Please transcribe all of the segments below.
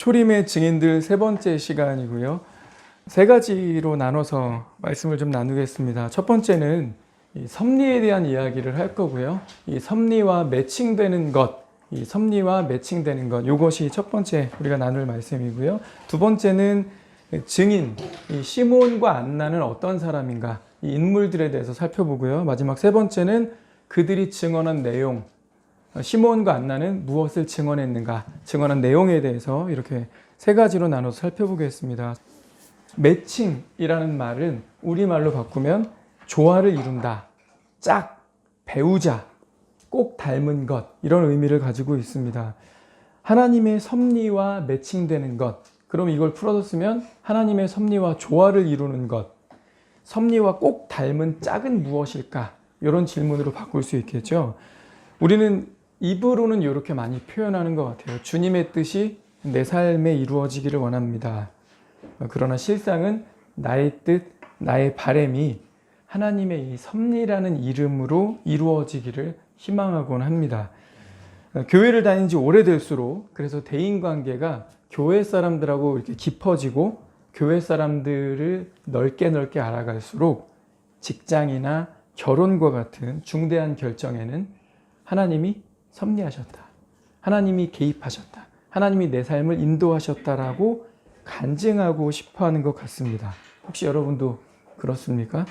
초림의 증인들 세 번째 시간이고요. 세 가지로 나눠서 말씀을 좀 나누겠습니다. 첫 번째는 이 섭리에 대한 이야기를 할 거고요. 이 섭리와 매칭되는 것, 이것이 첫 번째 우리가 나눌 말씀이고요. 두 번째는 증인, 이 시몬과 안나는 어떤 사람인가, 이 인물들에 대해서 살펴보고요. 마지막 세 번째는 그들이 증언한 내용, 시몬과 안나는 무엇을 증언했는가, 증언한 내용에 대해서 이렇게 세 가지로 나눠서 살펴보겠습니다. 매칭이라는 말은 우리말로 바꾸면 조화를 이룬다, 짝, 배우자, 꼭 닮은 것, 이런 의미를 가지고 있습니다. 하나님의 섭리와 매칭되는 것, 그럼 이걸 풀어서 쓰면 하나님의 섭리와 조화를 이루는 것, 섭리와 꼭 닮은 짝은 무엇일까? 이런 질문으로 바꿀 수 있겠죠. 우리는 입으로는 이렇게 많이 표현하는 것 같아요. 주님의 뜻이 내 삶에 이루어지기를 원합니다. 그러나 실상은 나의 뜻, 나의 바람이 하나님의 이 섭리라는 이름으로 이루어지기를 희망하곤 합니다. 교회를 다닌 지 오래될수록 그래서 대인관계가 교회 사람들하고 이렇게 깊어지고 교회 사람들을 넓게 알아갈수록 직장이나 결혼과 같은 중대한 결정에는 하나님이 섭리하셨다, 하나님이 개입하셨다, 하나님이 내 삶을 인도하셨다라고 간증하고 싶어하는 것 같습니다. 혹시 여러분도 그렇습니까?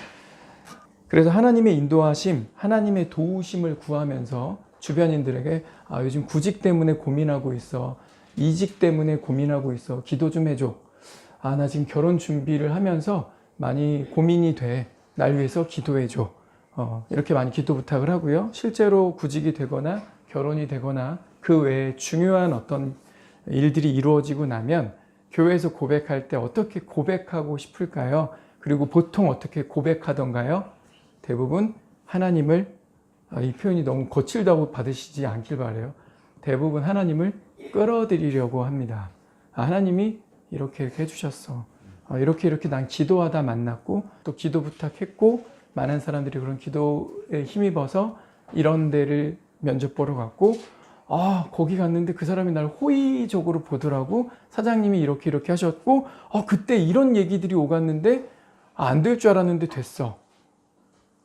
그래서 하나님의 인도하심, 하나님의 도우심을 구하면서 주변인들에게 요즘 구직 때문에 고민하고 있어, 이직 때문에 고민하고 있어, 기도 좀 해줘. 나 지금 결혼 준비를 하면서 많이 고민이 돼, 날 위해서 기도해줘. 이렇게 많이 기도 부탁을 하고요. 실제로 구직이 되거나 결혼이 되거나 그 외에 중요한 어떤 일들이 이루어지고 나면 교회에서 고백할 때 어떻게 고백하고 싶을까요? 그리고 보통 어떻게 고백하던가요? 대부분 하나님을, 이 표현이 너무 거칠다고 받으시지 않길 바라요. 대부분 하나님을 끌어들이려고 합니다. 하나님이 이렇게 해주셨어. 이렇게 난 기도하다 만났고 또 기도 부탁했고 많은 사람들이 그런 기도에 힘입어서 이런 데를 면접 보러 갔고 거기 갔는데 그 사람이 날 호의적으로 보더라고. 사장님이 이렇게 하셨고 그때 이런 얘기들이 오갔는데 안 될 줄 알았는데 됐어.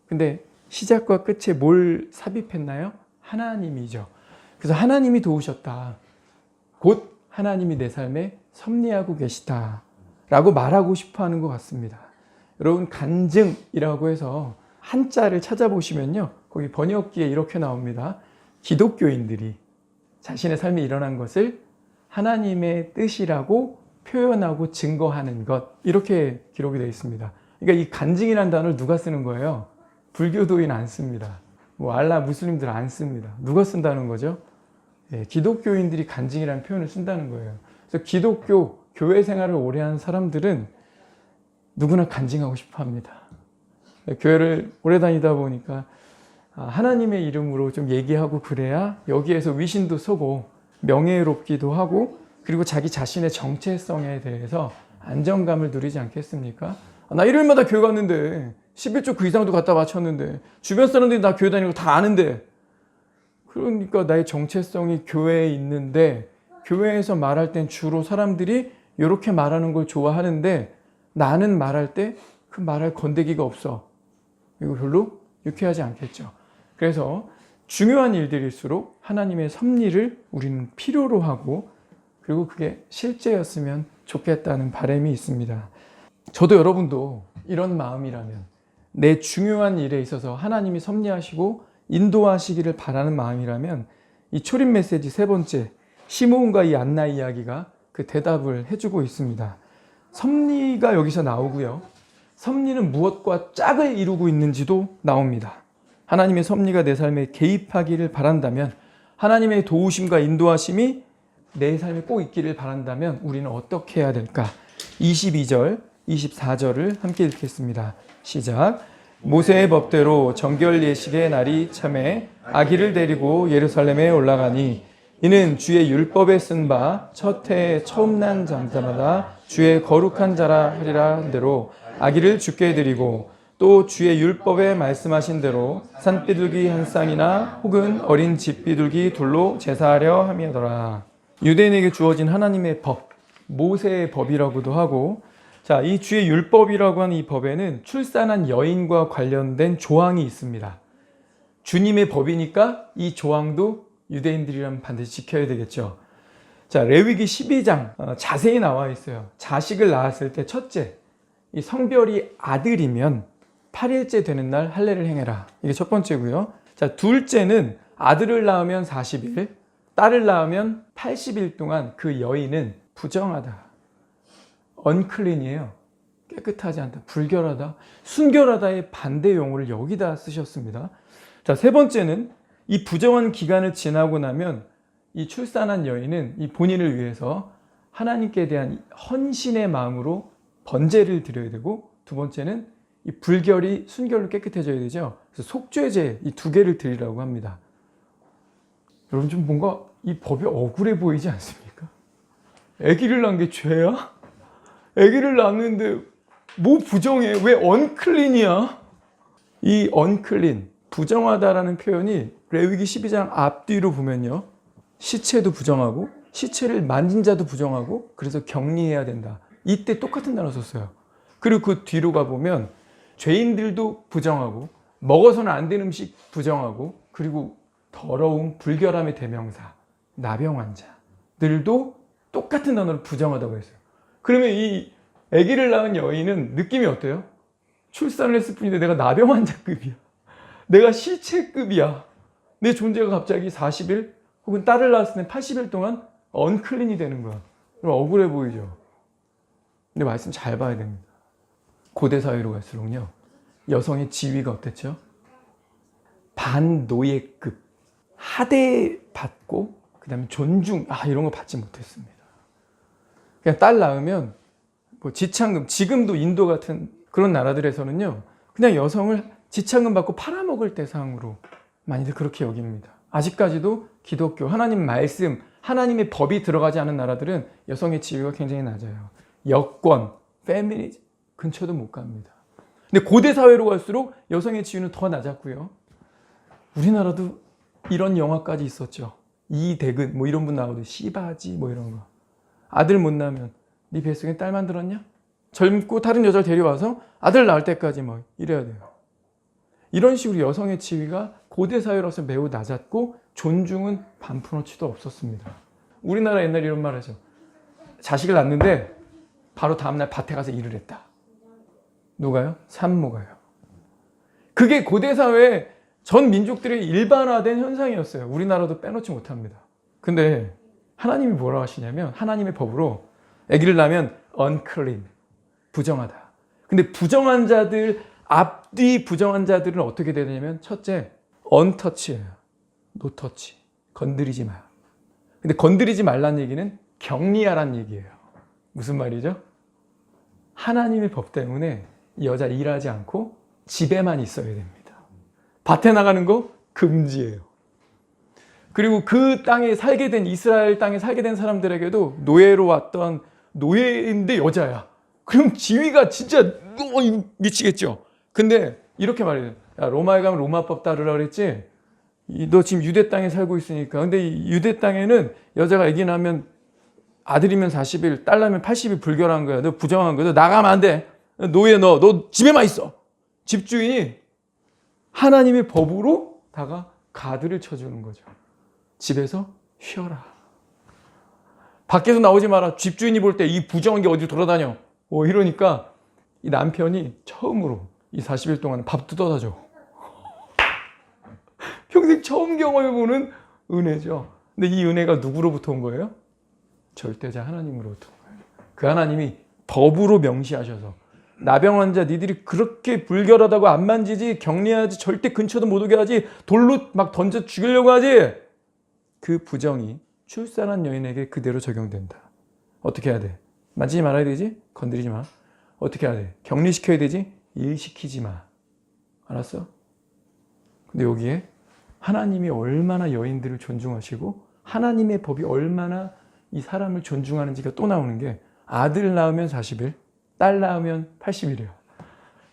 근데 시작과 끝에 뭘 삽입했나요? 하나님이죠. 그래서 하나님이 도우셨다. 곧 하나님이 내 삶에 섭리하고 계시다 라고 말하고 싶어 하는 것 같습니다. 여러분, 간증이라고 해서 한자를 찾아보시면요, 거기 번역기에 이렇게 나옵니다. 기독교인들이 자신의 삶에 일어난 것을 하나님의 뜻이라고 표현하고 증거하는 것, 이렇게 기록이 되어 있습니다. 그러니까 이 간증이라는 단어를 누가 쓰는 거예요? 불교도인 안 씁니다. 알라 무슬림들 안 씁니다. 누가 쓴다는 거죠? 기독교인들이 간증이라는 표현을 쓴다는 거예요. 그래서 기독교, 교회 생활을 오래 한 사람들은 누구나 간증하고 싶어 합니다. 교회를 오래 다니다 보니까 하나님의 이름으로 좀 얘기하고 그래야 여기에서 위신도 서고 명예롭기도 하고 그리고 자기 자신의 정체성에 대해서 안정감을 누리지 않겠습니까? 나 일요일마다 교회 갔는데 11조 그 이상도 갖다 바쳤는데 주변 사람들이 나 교회 다니는 거 다 아는데, 그러니까 나의 정체성이 교회에 있는데 교회에서 말할 땐 주로 사람들이 이렇게 말하는 걸 좋아하는데 나는 말할 때 그 말할 건더기가 없어. 이거 별로 유쾌하지 않겠죠. 그래서 중요한 일들일수록 하나님의 섭리를 우리는 필요로 하고 그리고 그게 실제였으면 좋겠다는 바람이 있습니다. 저도 여러분도 이런 마음이라면, 내 중요한 일에 있어서 하나님이 섭리하시고 인도하시기를 바라는 마음이라면 이 초림 메시지 세 번째, 시므온과 이 안나 이야기가 그 대답을 해주고 있습니다. 섭리가 여기서 나오고요. 섭리는 무엇과 짝을 이루고 있는지도 나옵니다. 하나님의 섭리가 내 삶에 개입하기를 바란다면, 하나님의 도우심과 인도하심이 내 삶에 꼭 있기를 바란다면 우리는 어떻게 해야 될까? 22절, 24절을 함께 읽겠습니다. 시작. 모세의 법대로 정결 예식의 날이 참에 아기를 데리고 예루살렘에 올라가니 이는 주의 율법에 쓴 바 첫 해에 처음 난 자마다 주의 거룩한 자라 하리라 한 대로 아기를 주께 드리고 또 주의 율법에 말씀하신 대로 산비둘기 한 쌍이나 혹은 어린 집비둘기 둘로 제사하려 함이더라. 유대인에게 주어진 하나님의 법, 모세의 법이라고도 하고, 자, 이 주의 율법이라고 하는 이 법에는 출산한 여인과 관련된 조항이 있습니다. 주님의 법이니까 이 조항도 유대인들이라면 반드시 지켜야 되겠죠. 자, 레위기 12장 자세히 나와 있어요. 자식을 낳았을 때 첫째, 이 성별이 아들이면 8일째 되는 날 할례를 행해라. 이게 첫 번째고요. 자, 둘째는 아들을 낳으면 40일, 딸을 낳으면 80일 동안 그 여인은 부정하다. 언클린이에요. 깨끗하지 않다. 불결하다. 순결하다의 반대 용어를 여기다 쓰셨습니다. 자, 세 번째는 이 부정한 기간을 지나고 나면 이 출산한 여인은 이 본인을 위해서 하나님께 대한 헌신의 마음으로 번제를 드려야 되고, 두 번째는 이 불결이 순결로 깨끗해져야 되죠. 그래서 속죄제 이 두 개를 드리라고 합니다. 여러분 좀 뭔가 이 법이 억울해 보이지 않습니까? 아기를 낳은 게 죄야? 아기를 낳았는데 뭐 부정해? 왜 언클린이야? 이 언클린, 부정하다라는 표현이 레위기 12장 앞뒤로 보면요, 시체도 부정하고 시체를 만진 자도 부정하고, 그래서 격리해야 된다. 이때 똑같은 단어 썼어요. 그리고 그 뒤로 가보면 죄인들도 부정하고, 먹어서는 안 되는 음식 부정하고, 그리고 더러움, 불결함의 대명사 나병 환자들도 똑같은 단어를 부정하다고 했어요. 그러면 이 아기를 낳은 여인은 느낌이 어때요? 출산을 했을 뿐인데 내가 나병 환자급이야. 내가 시체급이야. 내 존재가 갑자기 40일 혹은 딸을 낳았을 때 80일 동안 언클린이 되는 거야. 억울해 보이죠? 근데 말씀 잘 봐야 됩니다. 고대 사회로 갈수록요, 여성의 지위가 어땠죠? 반노예급, 하대 받고, 그 다음에 존중, 이런 거 받지 못했습니다. 그냥 딸 낳으면 뭐 지창금, 지금도 인도 같은 그런 나라들에서는요, 그냥 여성을 지창금 받고 팔아먹을 대상으로 많이들 그렇게 여깁니다. 아직까지도 기독교, 하나님 말씀, 하나님의 법이 들어가지 않은 나라들은 여성의 지위가 굉장히 낮아요. 여권, 페미니즘 근처도 못 갑니다. 근데 고대 사회로 갈수록 여성의 지위는 더 낮았고요. 우리나라도 이런 영화까지 있었죠. 이대근 뭐 이런 분 나오고, 시바지 뭐 이런 거. 아들 못 낳으면 네 뱃속에 딸 만들었냐? 젊고 다른 여자를 데려와서 아들 낳을 때까지 뭐 이래야 돼요. 이런 식으로 여성의 지위가 고대 사회로서 매우 낮았고, 존중은 반푼어치도 없었습니다. 우리나라 옛날에 이런 말 하죠. 자식을 낳는데 바로 다음날 밭에 가서 일을 했다. 누가요? 산모가요. 그게 고대 사회의 전 민족들의 일반화된 현상이었어요. 우리나라도 빼놓지 못합니다. 근데 하나님이 뭐라고 하시냐면, 하나님의 법으로 아기를 낳으면 unclean, 부정하다. 근데 부정한 자들, 앞뒤 부정한 자들은 어떻게 되냐면, 첫째, untouch예요. no touch. 건드리지 마. 근데 건드리지 말란 얘기는 격리하란 얘기예요. 무슨 말이죠? 하나님의 법 때문에 이 여자 일하지 않고 집에만 있어야 됩니다. 밭에 나가는 거 금지예요. 그리고 그 땅에 살게 된, 이스라엘 땅에 살게 된 사람들에게도 노예로 왔던 노예인데 여자야. 그럼 지위가 진짜 미치겠죠. 근데 이렇게 말해요. 야, 로마에 가면 로마법 따르라 그랬지? 너 지금 유대 땅에 살고 있으니까. 근데 이 유대 땅에는 여자가 아기 낳으면, 아들이면 40일, 딸 낳으면 80일 불결한 거야. 너 부정한 거야. 너 나가면 안 돼. 노예 너 집에만 있어. 집주인이 하나님의 법으로 다가 가드를 쳐주는 거죠. 집에서 쉬어라. 밖에서 나오지 마라. 집주인이 볼 때 이 부정한 게 어디 돌아다녀. 이러니까 이 남편이 처음으로 이 40일 동안 밥도 떠다 줘. 평생 처음 경험해보는 은혜죠. 근데 이 은혜가 누구로부터 온 거예요? 절대자 하나님으로부터 온 거예요. 그 하나님이 법으로 명시하셔서, 나병 환자 니들이 그렇게 불결하다고 안 만지지, 격리하지, 절대 근처도 못 오게 하지, 돌로 막 던져 죽이려고 하지, 그 부정이 출산한 여인에게 그대로 적용된다. 어떻게 해야 돼? 만지지 말아야 되지? 건드리지 마. 어떻게 해야 돼? 격리시켜야 되지? 일시키지 마. 알았어? 근데 여기에 하나님이 얼마나 여인들을 존중하시고 하나님의 법이 얼마나 이 사람을 존중하는지가 또 나오는 게, 아들 낳으면 40일, 딸 낳으면 80일이에요.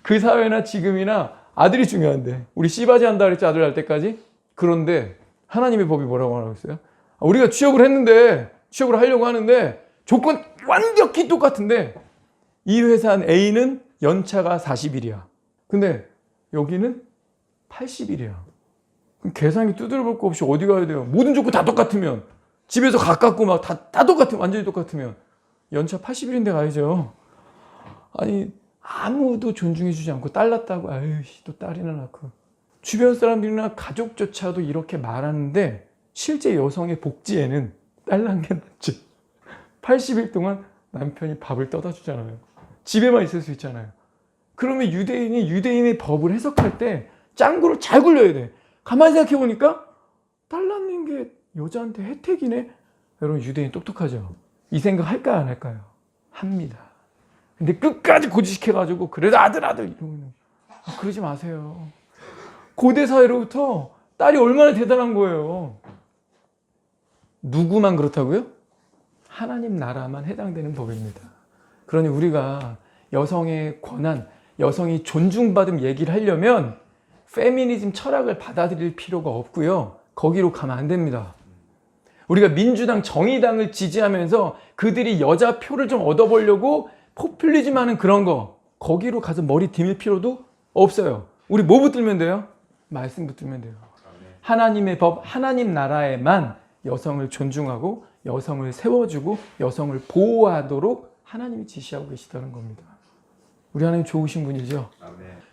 그 사회나 지금이나 아들이 중요한데, 우리 씨바지 한다 그랬지, 아들 낳을 때까지? 그런데 하나님의 법이 뭐라고 하고 있어요? 우리가 취업을 했는데, 취업을 하려고 하는데 조건 완벽히 똑같은데 이 회사 A는 연차가 40일이야. 근데 여기는 80일이야. 그럼 계산기 두드려 볼 거 없이 어디 가야 돼요? 모든 조건 다 똑같으면, 집에서 가깝고 막 다 똑같으면, 완전히 똑같으면 연차 80일인데 가야죠. 아니 아무도 존중해주지 않고 딸 낳았다고 아유 또 딸이나 낳고, 주변 사람들이나 가족조차도 이렇게 말하는데 실제 여성의 복지에는 딸 낳은 게 낫지. 80일 동안 남편이 밥을 떠다 주잖아요. 집에만 있을 수 있잖아요. 그러면 유대인이 유대인의 법을 해석할 때 짱구를 잘 굴려야 돼. 가만히 생각해 보니까 딸 낳는 게 여자한테 혜택이네. 여러분 유대인 똑똑하죠? 이 생각 할까요 안 할까요? 합니다. 근데 끝까지 고지시켜가지고 그래도 아들 이러면 그러지 마세요. 고대 사회로부터 딸이 얼마나 대단한 거예요. 누구만 그렇다고요? 하나님 나라만 해당되는 법입니다. 그러니 우리가 여성의 권한, 여성이 존중받음 얘기를 하려면 페미니즘 철학을 받아들일 필요가 없고요. 거기로 가면 안 됩니다. 우리가 민주당, 정의당을 지지하면서 그들이 여자 표를 좀 얻어보려고 포퓰리즘하는 그런 거, 거기로 가서 머리 디밀 필요도 없어요. 우리 뭐 붙들면 돼요? 말씀 붙들면 돼요. 하나님의 법, 하나님 나라에만 여성을 존중하고 여성을 세워주고 여성을 보호하도록 하나님이 지시하고 계시다는 겁니다. 우리 하나님 좋으신 분이죠.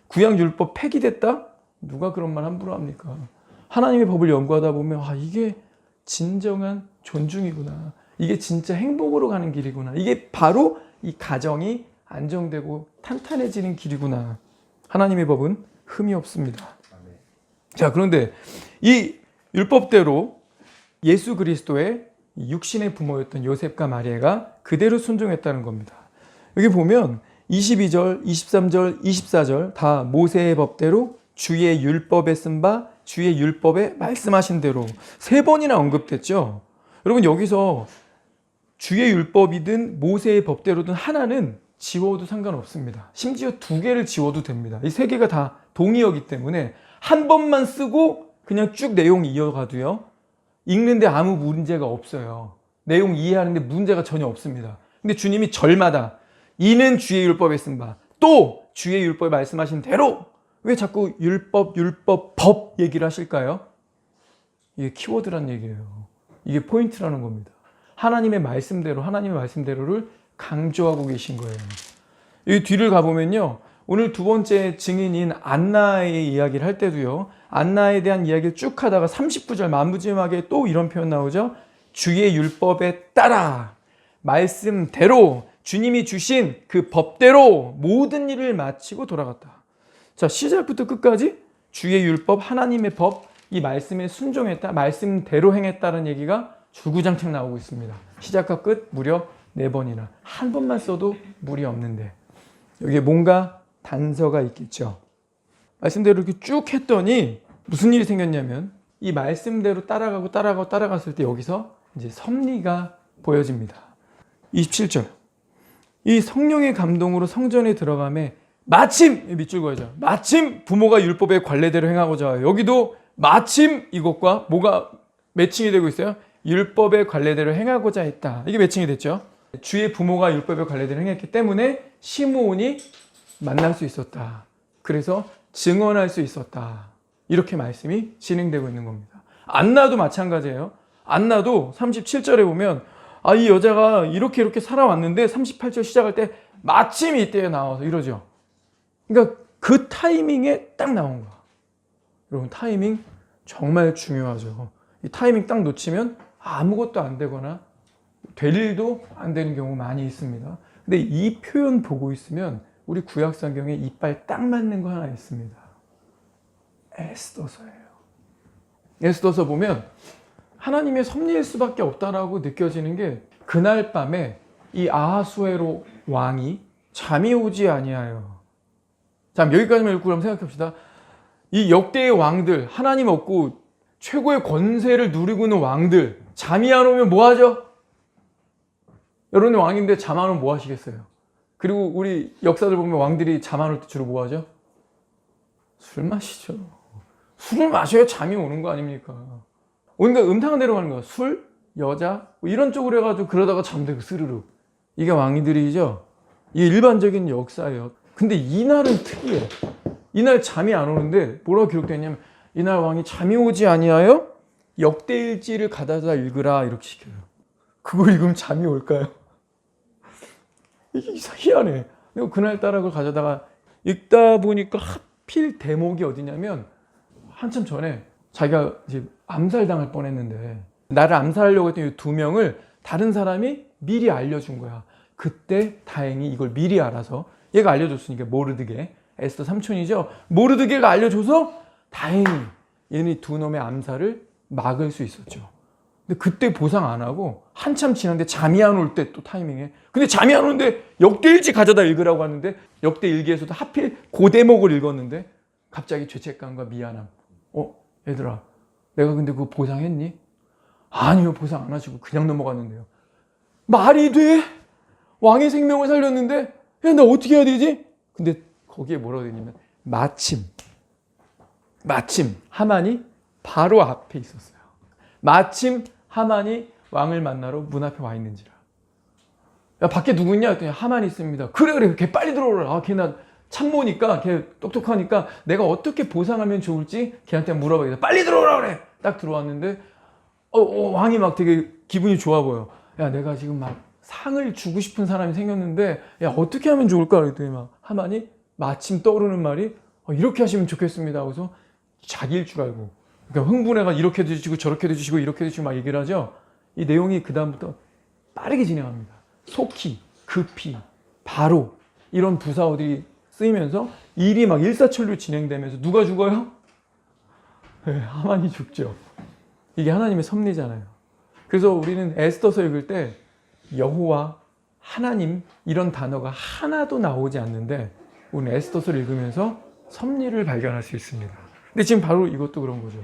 구약율법 폐기됐다? 누가 그런 말 함부로 합니까? 하나님의 법을 연구하다 보면 이게 진정한 존중이구나. 이게 진짜 행복으로 가는 길이구나. 이게 바로 이 가정이 안정되고 탄탄해지는 길이구나. 하나님의 법은 흠이 없습니다. 자, 그런데 이 율법대로 예수 그리스도의 육신의 부모였던 요셉과 마리아가 그대로 순종했다는 겁니다. 여기 보면 22절, 23절, 24절 다 모세의 법대로 주의 율법에 쓴 바 주의 율법에 말씀하신 대로 3번이나 언급됐죠. 여러분 여기서 주의 율법이든 모세의 법대로든 하나는 지워도 상관없습니다. 심지어 2개를 지워도 됩니다. 이 3개가 다 동의어기 때문에 한 번만 쓰고 그냥 쭉 내용 이어가도요. 읽는데 아무 문제가 없어요. 내용 이해하는데 문제가 전혀 없습니다. 근데 주님이 절마다 이는 주의 율법에 쓴 바, 또 주의 율법에 말씀하신 대로, 왜 자꾸 율법, 법 얘기를 하실까요? 이게 키워드란 얘기예요. 이게 포인트라는 겁니다. 하나님의 말씀대로를 강조하고 계신 거예요. 이 뒤를 가보면요. 오늘 2번째 증인인 안나의 이야기를 할 때도요. 안나에 대한 이야기를 쭉 하다가 39절 만무지막에 또 이런 표현 나오죠. 주의 율법에 따라 말씀대로 주님이 주신 그 법대로 모든 일을 마치고 돌아갔다. 자, 시작부터 끝까지 주의 율법, 하나님의 법, 이 말씀에 순종했다, 말씀대로 행했다는 얘기가 주구장창 나오고 있습니다. 시작과 끝 무려 4번이나. 한 번만 써도 무리 없는데 여기에 뭔가 단서가 있겠죠. 말씀대로 이렇게 쭉 했더니 무슨 일이 생겼냐면 이 말씀대로 따라갔을 때 여기서 이제 섭리가 보여집니다. 27절. 이 성령의 감동으로 성전에 들어가매 마침, 밑줄 그어야죠. 마침 부모가 율법의 관례대로 행하고자 해요. 여기도 마침 이것과 뭐가 매칭이 되고 있어요? 율법의 관례대로 행하고자 했다. 이게 매칭이 됐죠. 주의 부모가 율법의 관례대로 행했기 때문에 시므온이 만날 수 있었다. 그래서 증언할 수 있었다. 이렇게 말씀이 진행되고 있는 겁니다. 안나도 마찬가지예요. 안나도 37절에 보면 이 여자가 이렇게 살아왔는데 38절 시작할 때 마침 이때에 나와서 이러죠. 그러니까 그 타이밍에 딱 나온 거야. 여러분 타이밍 정말 중요하죠. 이 타이밍 딱 놓치면 아무것도 안 되거나 될 일도 안 되는 경우 많이 있습니다. 근데 이 표현 보고 있으면 우리 구약성경에 이빨 딱 맞는 거 하나 있습니다. 에스더서예요. 에스더서 보면 하나님의 섭리일 수밖에 없다라고 느껴지는 게 그날 밤에 이 아하수에로 왕이 잠이 오지 아니하여. 자, 여기까지만 읽고 그럼 생각합시다. 이 역대의 왕들, 하나님 없고 최고의 권세를 누리고 있는 왕들, 잠이 안 오면 뭐 하죠? 여러분의 왕인데 잠 안 오면 뭐 하시겠어요? 그리고 우리 역사들 보면 왕들이 잠 안 올 때 주로 뭐 하죠? 술 마시죠. 술을 마셔야 잠이 오는 거 아닙니까? 그러니까 음탕한 데로 가는 거야. 술, 여자, 뭐 이런 쪽으로 해가지고 그러다가 잠들고 스르륵. 이게 왕들이죠. 이게 일반적인 역사예요. 근데 이날은 특이해. 이날 잠이 안 오는데 뭐라고 기록되냐면 이날 왕이 잠이 오지 아니하여 역대일지를 가져다 읽으라 이렇게 시켜요. 그거 읽으면 잠이 올까요? 이게 희한해. 그리고 그날따라 그걸 가져다가 읽다 보니까 하필 대목이 어디냐면 한참 전에 자기가 이제 암살당할 뻔했는데 나를 암살하려고 했던 이 두 명을 다른 사람이 미리 알려준 거야. 그때 다행히 이걸 미리 알아서 얘가 알려줬으니까 모르드게, 에스더 삼촌이죠. 모르드게가 알려줘서 다행히 얘네 두 놈의 암살을 막을 수 있었죠. 근데 그때 보상 안 하고 한참 지났는데 잠이 안 올 때 또 타이밍에 근데 잠이 안 오는데 역대일지 가져다 읽으라고 하는데 역대일기에서도 하필 그 대목을 읽었는데 갑자기 죄책감과 미안함. 얘들아 내가 근데 그거 보상했니? 아니요 보상 안 하시고 그냥 넘어갔는데요. 말이 돼? 왕의 생명을 살렸는데 야, 나 어떻게 해야 되지? 근데 거기에 뭐라고 되냐면 마침 하만이 바로 앞에 있었어요. 마침 하만이 왕을 만나러 문 앞에 와 있는지라. 야 밖에 누구 있냐? 했더니 하만이 있습니다. 그래 걔 빨리 들어오라. 걔 나 참모니까 걔 똑똑하니까 내가 어떻게 보상하면 좋을지 걔한테 물어봐야겠다. 빨리 들어오라 그래. 딱 들어왔는데 왕이 막 되게 기분이 좋아 보여. 야 내가 지금 막 상을 주고 싶은 사람이 생겼는데 야 어떻게 하면 좋을까? 그랬더니 막 하만이 마침 떠오르는 말이 이렇게 하시면 좋겠습니다. 그래서 자기일 줄 알고 그러니까 흥분해가 이렇게도 주시고 저렇게도 주시고 이렇게도 주시고 막 얘기를 하죠. 이 내용이 그 다음부터 빠르게 진행합니다. 속히, 급히, 바로 이런 부사어들이 쓰이면서 일이 막 일사천리로 진행되면서 누가 죽어요? 네, 하만이 죽죠. 이게 하나님의 섭리잖아요. 그래서 우리는 에스더서 읽을 때 여호와, 하나님 이런 단어가 하나도 나오지 않는데 우리는 에스더서를 읽으면서 섭리를 발견할 수 있습니다. 근데 지금 바로 이것도 그런 거죠.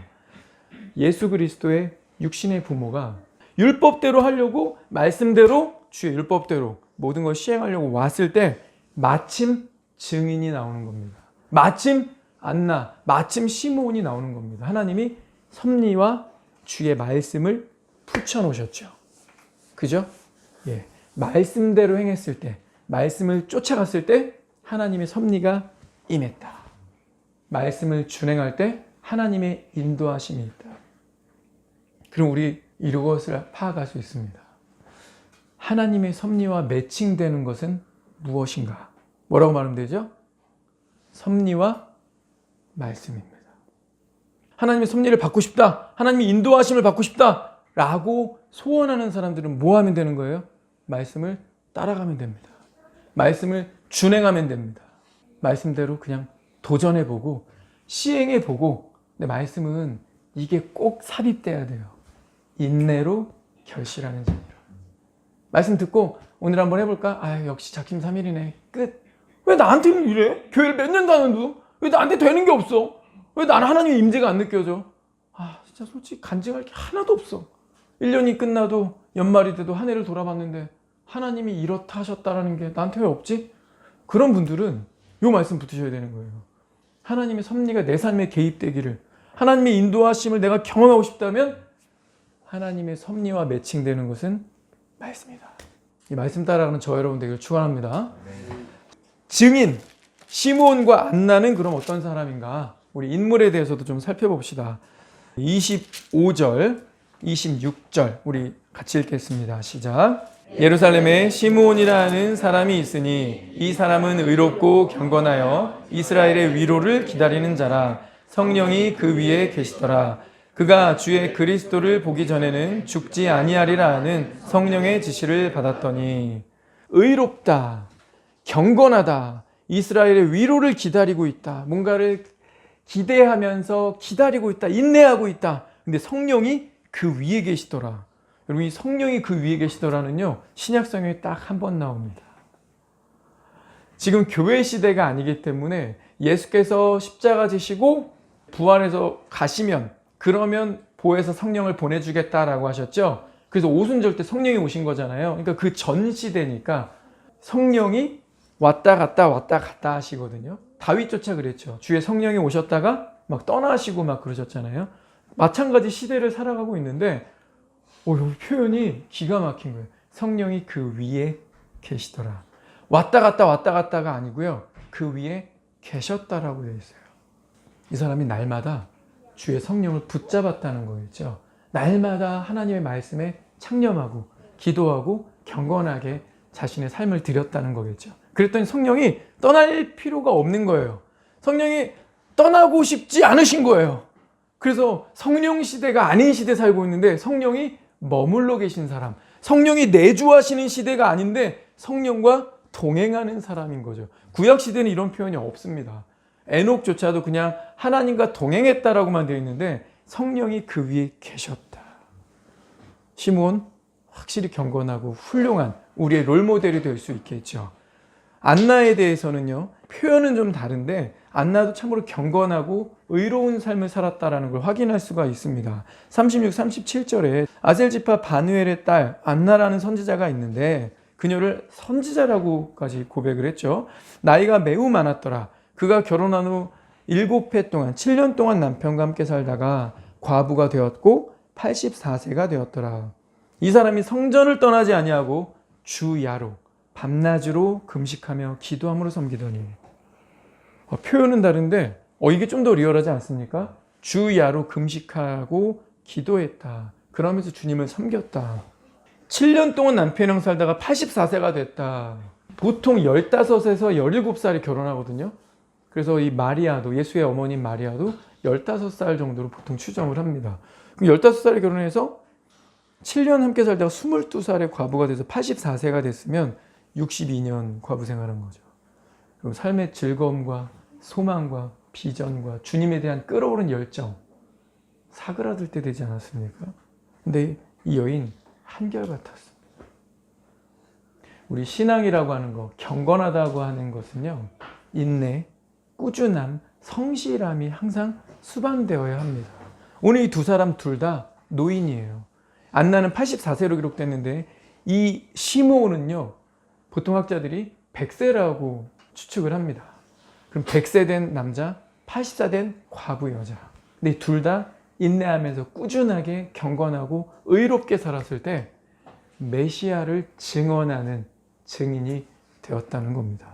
예수 그리스도의 육신의 부모가 율법대로 하려고 말씀대로 주의 율법대로 모든 걸 시행하려고 왔을 때 마침 증인이 나오는 겁니다. 마침 안나, 마침 시므온이 나오는 겁니다. 하나님이 섭리와 주의 말씀을 붙여놓으셨죠. 그죠? 예, 말씀대로 행했을 때, 말씀을 쫓아갔을 때 하나님의 섭리가 임했다. 말씀을 준행할 때 하나님의 인도하심이 있다. 그럼 우리 이것을 파악할 수 있습니다. 하나님의 섭리와 매칭되는 것은 무엇인가? 뭐라고 말하면 되죠? 섭리와 말씀입니다. 하나님의 섭리를 받고 싶다. 하나님의 인도하심을 받고 싶다. 라고 소원하는 사람들은 뭐 하면 되는 거예요? 말씀을 따라가면 됩니다. 말씀을 준행하면 됩니다. 말씀대로 그냥 도전해보고 시행해보고 근데 말씀은 이게 꼭 삽입돼야 돼요. 인내로 결실하는 자니라. 말씀 듣고 오늘 한번 해볼까? 역시 작심 삼일이네. 끝. 왜 나한테는 이래? 교회를 몇 년 다녔는데도 왜 나한테 되는 게 없어? 왜 나는 하나님의 임재가 안 느껴져? 진짜 솔직히 간증할 게 하나도 없어. 1년이 끝나도 연말이 돼도 한 해를 돌아봤는데 하나님이 이렇다 하셨다라는 게 나한테 왜 없지? 그런 분들은 이 말씀 붙으셔야 되는 거예요. 하나님의 섭리가 내 삶에 개입되기를 하나님의 인도하심을 내가 경험하고 싶다면 하나님의 섭리와 매칭되는 것은 말씀이다. 이 말씀 따라가는 저 여러분 되기를 축원합니다. 증인 시므온과 안나는 그럼 어떤 사람인가? 우리 인물에 대해서도 좀 살펴봅시다. 25절, 26절 우리 같이 읽겠습니다. 시작. 예루살렘에 시므온이라는 사람이 있으니 이 사람은 의롭고 경건하여 이스라엘의 위로를 기다리는 자라. 성령이 그 위에 계시더라. 그가 주의 그리스도를 보기 전에는 죽지 아니하리라 하는 성령의 지시를 받았더니 의롭다, 경건하다, 이스라엘의 위로를 기다리고 있다. 뭔가를 기대하면서 기다리고 있다. 인내하고 있다. 근데 성령이 그 위에 계시더라. 여러분 이 성령이 그 위에 계시더라는요. 신약성경에 딱 한 번 나옵니다. 지금 교회 시대가 아니기 때문에 예수께서 십자가 지시고 부활해서 가시면 그러면 보혜사 성령을 보내주겠다라고 하셨죠. 그래서 오순절 때 성령이 오신 거잖아요. 그러니까 그 전 시대니까 성령이 왔다 갔다 하시거든요. 다윗조차 그랬죠. 주의 성령이 오셨다가 막 떠나시고 막 그러셨잖아요. 마찬가지 시대를 살아가고 있는데 여기 표현이 기가 막힌 거예요. 성령이 그 위에 계시더라. 왔다 갔다가 아니고요. 그 위에 계셨다라고 되어 있어요. 이 사람이 날마다 주의 성령을 붙잡았다는 거겠죠. 날마다 하나님의 말씀에 창념하고 기도하고 경건하게 자신의 삶을 드렸다는 거겠죠. 그랬더니 성령이 떠날 필요가 없는 거예요. 성령이 떠나고 싶지 않으신 거예요. 그래서 성령 시대가 아닌 시대 살고 있는데 성령이 머물러 계신 사람, 성령이 내주하시는 시대가 아닌데 성령과 동행하는 사람인 거죠. 구약 시대는 이런 표현이 없습니다. 에녹조차도 그냥 하나님과 동행했다라고만 되어 있는데 성령이 그 위에 계셨다. 시므온 확실히 경건하고 훌륭한 우리의 롤모델이 될 수 있겠죠. 안나에 대해서는요, 표현은 좀 다른데 안나도 참으로 경건하고 의로운 삶을 살았다라는 걸 확인할 수가 있습니다. 36, 37절에 아셀지파 바누엘의 딸 안나라는 선지자가 있는데 그녀를 선지자라고까지 고백을 했죠. 나이가 매우 많았더라. 그가 결혼한 후 7해 동안 7년 동안 남편과 함께 살다가 과부가 되었고 84세가 되었더라. 이 사람이 성전을 떠나지 아니하고 주야로 밤낮으로 금식하며 기도함으로 섬기더니 표현은 다른데 이게 좀 더 리얼하지 않습니까? 주야로 금식하고 기도했다. 그러면서 주님을 섬겼다. 7년 동안 남편이랑 살다가 84세가 됐다. 보통 15에서 17살에 결혼하거든요. 그래서 이 마리아도, 예수의 어머님 마리아도 15살 정도로 보통 추정을 합니다. 그럼 15살에 결혼해서 7년 함께 살다가 22살에 과부가 돼서 84세가 됐으면 62년 과부 생활한 거죠. 그럼 삶의 즐거움과 소망과 비전과 주님에 대한 끓어오른 열정 사그라들 때 되지 않았습니까? 근데 이 여인 한결같았습니다. 우리 신앙이라고 하는 거, 경건하다고 하는 것은요, 인내, 꾸준함, 성실함이 항상 수반되어야 합니다. 오늘 이 두 사람 둘 다 노인이에요. 안나는 84세로 기록됐는데 이 시므온은요, 보통 학자들이 100세라고 추측을 합니다. 그럼 100세 된 남자, 80세 된 과부 여자. 근데 둘 다 인내하면서 꾸준하게 경건하고 의롭게 살았을 때 메시아를 증언하는 증인이 되었다는 겁니다.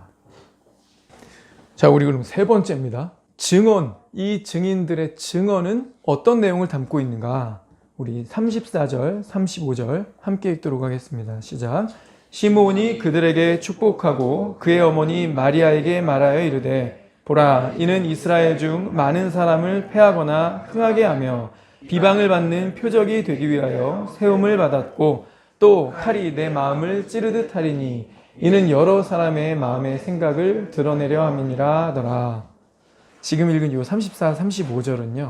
자, 우리 그럼 세 번째입니다. 증언. 이 증인들의 증언은 어떤 내용을 담고 있는가? 우리 34절, 35절 함께 읽도록 하겠습니다. 시작. 시므온이 그들에게 축복하고 그의 어머니 마리아에게 말하여 이르되 보라, 이는 이스라엘 중 많은 사람을 패하거나 흥하게 하며 비방을 받는 표적이 되기 위하여 세움을 받았고 또 칼이 내 마음을 찌르듯 하리니 이는 여러 사람의 마음의 생각을 드러내려 함이니라 하더라. 지금 읽은 이 34, 35절은요,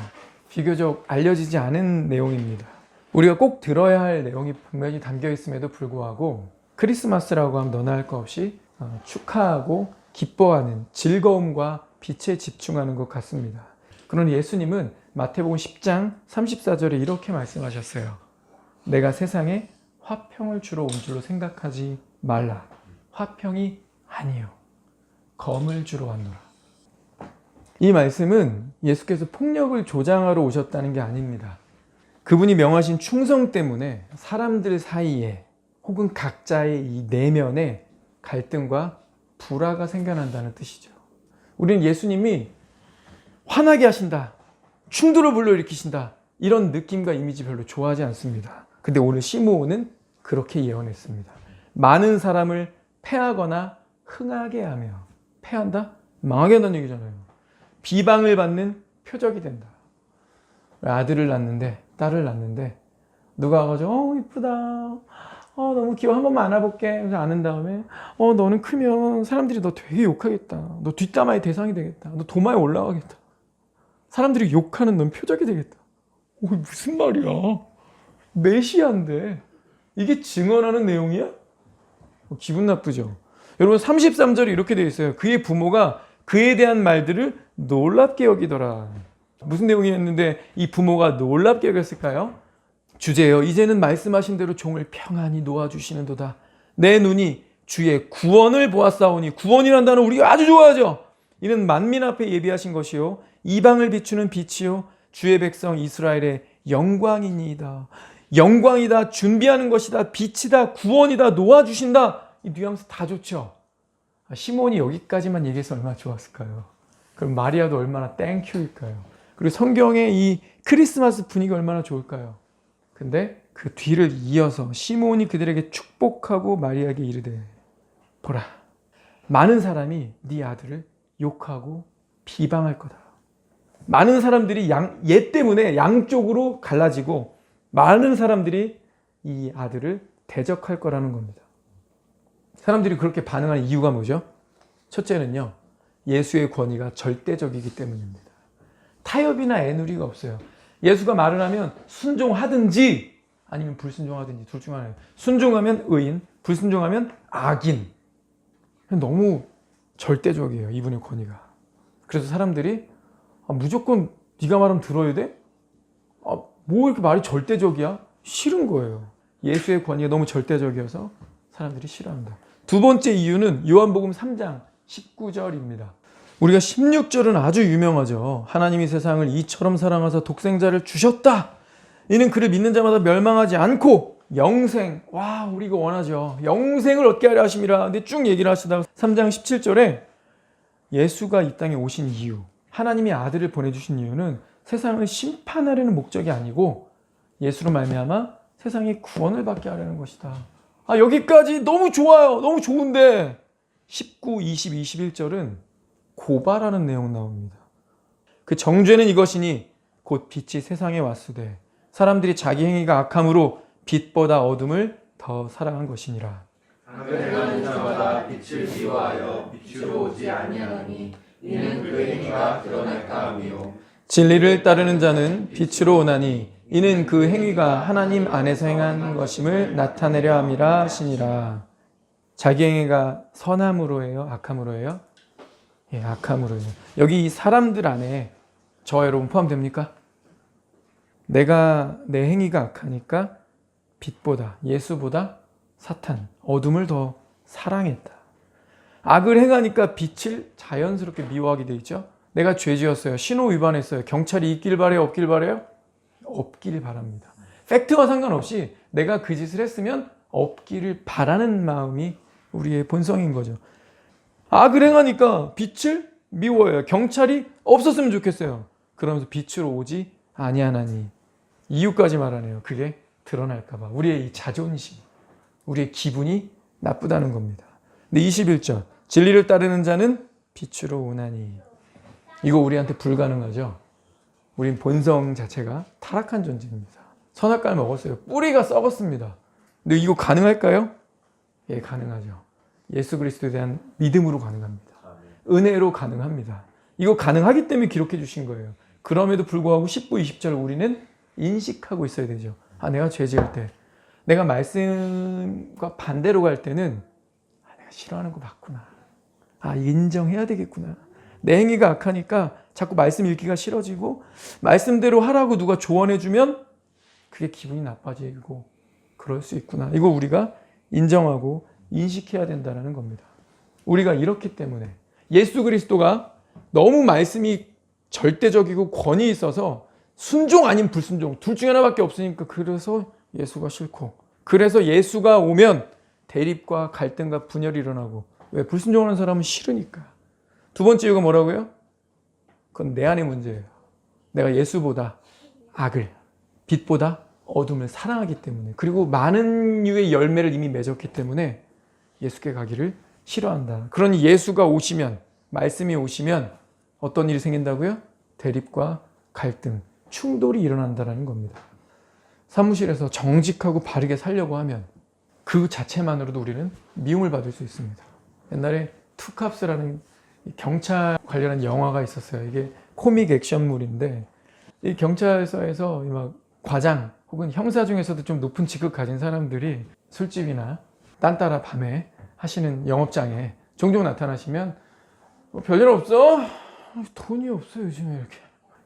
비교적 알려지지 않은 내용입니다. 우리가 꼭 들어야 할 내용이 분명히 담겨 있음에도 불구하고 크리스마스라고 하면 너나 할 것 없이 축하하고 기뻐하는 즐거움과 빛에 집중하는 것 같습니다. 그러나 예수님은 마태복음 10장 34절에 이렇게 말씀하셨어요. 내가 세상에 화평을 주러 온 줄로 생각하지 말라. 화평이 아니요, 검을 주러 왔노라. 이 말씀은 예수께서 폭력을 조장하러 오셨다는 게 아닙니다. 그분이 명하신 충성 때문에 사람들 사이에 혹은 각자의 이 내면에 갈등과 불화가 생겨난다는 뜻이죠. 우리는 예수님이 화나게 하신다, 충돌을 불러일으키신다, 이런 느낌과 이미지 별로 좋아하지 않습니다. 근데 오늘 시므온은 그렇게 예언했습니다. 많은 사람을 패하거나 흥하게 하며, 패한다? 망하게 한다는 얘기잖아요. 비방을 받는 표적이 된다. 아들을 낳는데, 딸을 낳는데 누가 와가지고 이쁘다, 너무 귀여워, 한 번만 안아볼게. 그래서 안은 다음에 너는 크면 사람들이 너 되게 욕하겠다, 너 뒷담화의 대상이 되겠다, 너 도마에 올라가겠다, 사람들이 욕하는 넌 표적이 되겠다. 무슨 말이야, 메시아인데 이게 증언하는 내용이야? 기분 나쁘죠. 여러분 33절이 이렇게 되어 있어요. 그의 부모가 그에 대한 말들을 놀랍게 여기더라. 무슨 내용이었는데 이 부모가 놀랍게 여겼을까요? 주제여, 이제는 말씀하신 대로 종을 평안히 놓아주시는도다. 내 눈이 주의 구원을 보았사오니. 구원이란 단어 우리가 아주 좋아하죠. 이는 만민 앞에 예비하신 것이요 이방을 비추는 빛이요 주의 백성 이스라엘의 영광이니이다. 영광이다, 준비하는 것이다, 빛이다, 구원이다, 놓아주신다. 이 뉘앙스 다 좋죠. 시몬이 여기까지만 얘기해서 얼마나 좋았을까요? 그럼 마리아도 얼마나 땡큐일까요? 그리고 성경의 이 크리스마스 분위기 얼마나 좋을까요? 근데 그 뒤를 이어서 시몬이 그들에게 축복하고 마리아에게 이르되 보라, 많은 사람이 네 아들을 욕하고 비방할 거다. 많은 사람들이 얘 때문에 양쪽으로 갈라지고 많은 사람들이 이 아들을 대적할 거라는 겁니다. 사람들이 그렇게 반응하는 이유가 뭐죠? 첫째는요, 예수의 권위가 절대적이기 때문입니다. 타협이나 애누리가 없어요. 예수가 말을 하면 순종하든지 아니면 불순종하든지 둘 중 하나예요. 순종하면 의인, 불순종하면 악인. 너무 절대적이에요, 이분의 권위가. 그래서 사람들이 무조건 네가 말하면 들어야 돼? 뭐 이렇게 말이 절대적이야? 싫은 거예요. 예수의 권위가 너무 절대적이어서 사람들이 싫어합니다. 두 번째 이유는 요한복음 3장 19절입니다. 우리가 16절은 아주 유명하죠. 하나님이 세상을 이처럼 사랑하사 독생자를 주셨다. 이는 그를 믿는 자마다 멸망하지 않고 영생. 와, 우리 이거 원하죠. 영생을 얻게 하려 하심이라. 근데 쭉 얘기를 하시다가 3장 17절에 예수가 이 땅에 오신 이유, 하나님이 아들을 보내주신 이유는 세상을 심판하려는 목적이 아니고 예수로 말미암아 세상의 구원을 받게 하려는 것이다. 여기까지 너무 좋아요. 너무 좋은데 19, 20, 21절은 고발하는 내용 나옵니다. 그 정죄는 이것이니 곧 빛이 세상에 왔으되 사람들이 자기 행위가 악함으로 빛보다 어둠을 더 사랑한 것이니라. 악을 자마다 빛을 미워하여 빛으로 오지 아니하니 이는 그 행위가 드러날까 함이요. 진리를 따르는 자는 빛으로 오나니 이는 그 행위가 하나님 안에서 행한 것임을 나타내려 함이라 하시니라. 자기 행위가 선함으로 해요? 악함으로 해요? 예, 악함으로 해요. 여기 이 사람들 안에 저 여러분 포함됩니까? 내가 내 행위가 악하니까 빛보다, 예수보다 사탄, 어둠을 더 사랑했다. 악을 행하니까 빛을 자연스럽게 미워하게 돼 있죠. 내가 죄 지었어요. 신호 위반했어요. 경찰이 있길 바래요? 없길 바래요? 없길 바랍니다. 팩트와 상관없이 내가 그 짓을 했으면 없기를 바라는 마음이 우리의 본성인 거죠. 악을 행하니까 빛을 미워해요. 경찰이 없었으면 좋겠어요. 그러면서 빛으로 오지 아니하나니. 이유까지 말하네요. 그게 드러날까 봐. 우리의 이 자존심, 우리의 기분이 나쁘다는 겁니다. 근데 21절, 진리를 따르는 자는 빛으로 오나니. 이거 우리한테 불가능하죠. 우린 본성 자체가 타락한 존재입니다. 선악과를 먹었어요. 뿌리가 썩었습니다. 근데 이거 가능할까요? 예, 가능하죠. 예수 그리스도에 대한 믿음으로 가능합니다. 은혜로 가능합니다. 이거 가능하기 때문에 기록해 주신 거예요. 그럼에도 불구하고 19, 20절 우리는 인식하고 있어야 되죠. 내가 죄 지을 때, 내가 말씀과 반대로 갈 때는 내가 싫어하는 거 맞구나. 인정해야 되겠구나. 내 행위가 악하니까 자꾸 말씀 읽기가 싫어지고 말씀대로 하라고 누가 조언해주면 그게 기분이 나빠지고 그럴 수 있구나. 이거 우리가 인정하고 인식해야 된다는 겁니다. 우리가 이렇기 때문에 예수 그리스도가 너무 말씀이 절대적이고 권위 있어서 순종 아닌 불순종 둘 중에 하나밖에 없으니까 그래서 예수가 싫고, 그래서 예수가 오면 대립과 갈등과 분열이 일어나고, 왜? 불순종하는 사람은 싫으니까. 두 번째 이유가 뭐라고요? 그건 내 안의 문제예요. 내가 예수보다 악을, 빛보다 어둠을 사랑하기 때문에, 그리고 많은 유의 열매를 이미 맺었기 때문에 예수께 가기를 싫어한다. 그러니 예수가 오시면, 말씀이 오시면 어떤 일이 생긴다고요? 대립과 갈등, 충돌이 일어난다는 겁니다. 사무실에서 정직하고 바르게 살려고 하면 그 자체만으로도 우리는 미움을 받을 수 있습니다. 옛날에 투캅스라는 경찰 관련한 영화가 있었어요. 이게 코믹 액션물인데, 이 경찰서에서 막 과장 혹은 형사 중에서도 좀 높은 직급 가진 사람들이 술집이나 딴따라 밤에 하시는 영업장에 종종 나타나시면 별일 없어? 돈이 없어 요즘에 이렇게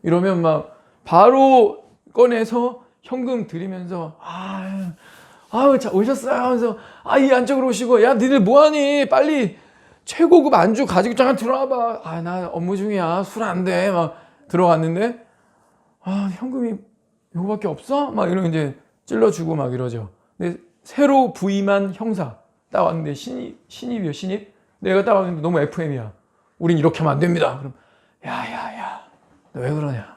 이러면 막 바로 꺼내서 현금 드리면서 자, 오셨어요 하면서 이 안쪽으로 오시고, 야 니들 뭐하니 빨리 최고급 안주 가지고 잠깐 들어와봐. 나 업무 중이야, 술 안 돼. 막 들어갔는데 현금이 요거밖에 없어? 막 이러면 이제 찔러주고 막 이러죠. 근데 새로 부임한 형사, 딱 왔는데 신입이요, 신입. 내가 딱 왔는데 너무 FM이야. 우린 이렇게 하면 안 됩니다. 그럼 야, 너 왜 그러냐?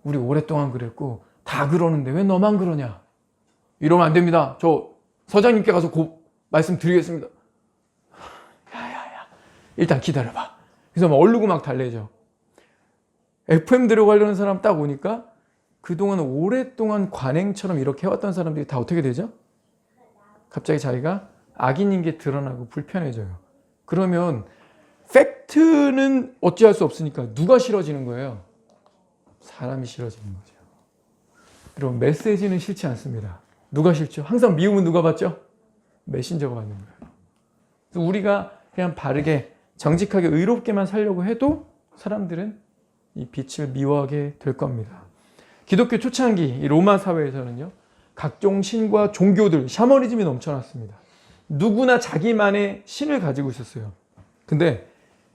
우리 오랫동안 그랬고 다 그러는데 왜 너만 그러냐? 이러면 안 됩니다. 저 서장님께 가서 말씀드리겠습니다. 야, 일단 기다려봐. 그래서 막 얼르고 막 달래죠. FM 들어가려는 사람 딱 오니까 그동안 오랫동안 관행처럼 이렇게 해왔던 사람들이 다 어떻게 되죠? 갑자기 자기가 악인인 게 드러나고 불편해져요. 그러면 팩트는 어찌할 수 없으니까 누가 싫어지는 거예요? 사람이 싫어지는 거죠. 여러분, 메시지는 싫지 않습니다. 누가 싫죠? 항상 미움은 누가 받죠? 메신저가 받는 거예요. 그래서 우리가 그냥 바르게 정직하게 의롭게만 살려고 해도 사람들은 이 빛을 미워하게 될 겁니다. 기독교 초창기 이 로마 사회에서는요, 각종 신과 종교들, 샤머니즘이 넘쳐났습니다. 누구나 자기만의 신을 가지고 있었어요. 근데